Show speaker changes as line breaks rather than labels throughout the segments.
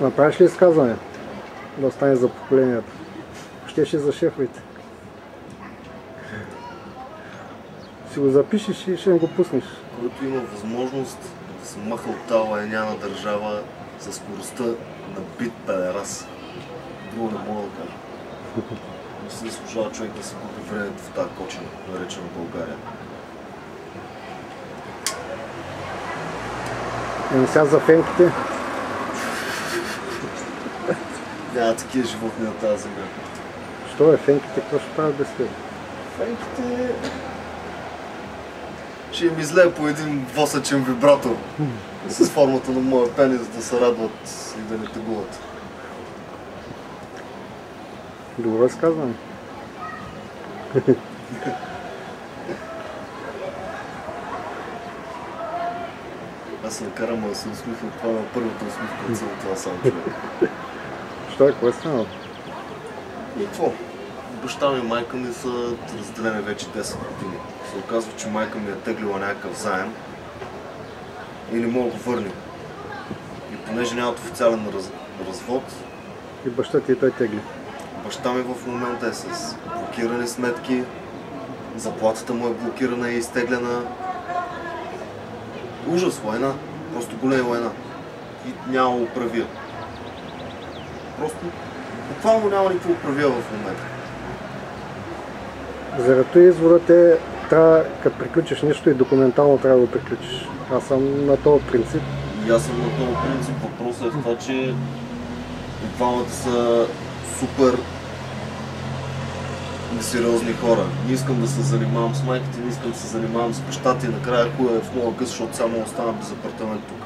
Ще направиш ли изказване? Да остане за поколението. Ще за шефовете. Си го запишеш и ще го пуснеш.
Който има възможност да се маха от тази лайняна държава със скоростта на бит педерас. Друго не мога да кажа. Не се заслужава човек да се купи времето в тази кочина, наречена България.
Сега за фенките.
Няма такива животни на тази земя.
Що е фенките? Какво ще правят без теб?
Фенките... ще им излея по един восъчен вибратор с формата на моя пенис да се радват и да не тъгуват.
Добро изказване.
Аз се накарам да се усмихна. Това е първата усмивка от цялото това сам човек.
Що е? Кое е станало?
И какво? Баща ми и майка ми са разделени вече 10 години. Се оказва, че майка ми е теглила някакъв заем и не мога да го върне. И понеже нямат официален развод,
И баща ти и той тегли.
баща ми в момента е с блокирани сметки, заплатата му е блокирана и изтеглена. Ужас, война. Просто голема война. И няма да оправя. Просто буквално няма никакво оправя в момента.
Заради изводът е, трябва, като приключиш нещо и документално трябва да го приключиш. Аз съм на този принцип.
И аз съм на този принцип. Въпросът е в това, че и двамата са супер несериозни хора. Не искам да се занимавам с майките, не искам да се занимавам с бащата и накрая хуя е в моя къс, защото само остана без апартамент тук.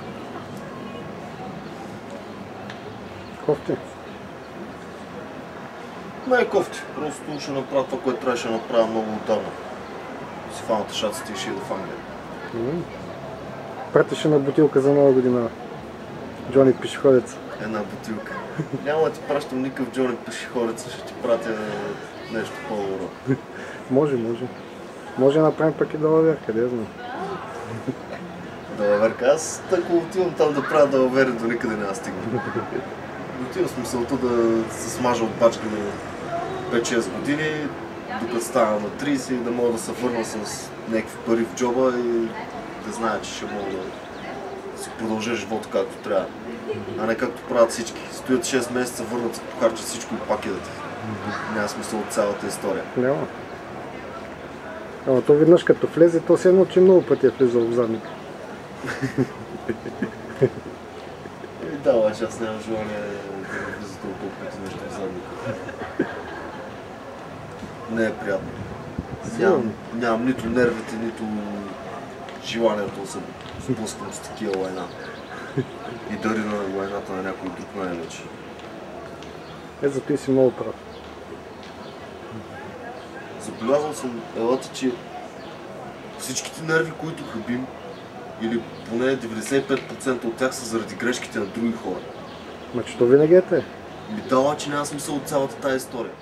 Кофти.
Не е кофти, просто ще направя това, което трябваше да направя много отдавна. Си фаната шаците и ще ида в Англия.
Пратеше на бутилка за нова година. Джони Пешеходец.
Една бутилка. Няма да ти пращам никакъв Джони Пешеходец, ще ти пратя нещо по-добро.
Може. Може да направим пък и далавер, къде я знам.
Далаверка. Аз ако отивам там да правя далавери, до никъде няма стигна. Отивам с мисълта да се смажа от бачка на 5-6 години, докато стана на 30 и да мога да се върна с някакви пари в джоба и да знае, че ще мога да си продължа живота както трябва. А не както правят всички. Стоят 6 месеца, върнат се, похарчат всичко и пак идат. Няма смисъл от цялата история.
Няма. Ама то веднъж като влезе, то се едно, че много пъти е влизал в задника.
Да, обаче аз нямам желание да влиза толкова пъти нещо в задника. Не е приятно. Нямам нито нервите, нито желанието да се спускам с такива лайна. И дори на лайната на някой друг най-вече.
Зато и си много прав.
Забелязал съм, елата, че всичките нерви, които хабим, или поне 95% от тях са заради грешките на други хора.
Ма че то винаги е те.
Ми дала, че няма смисъл от цялата тази история.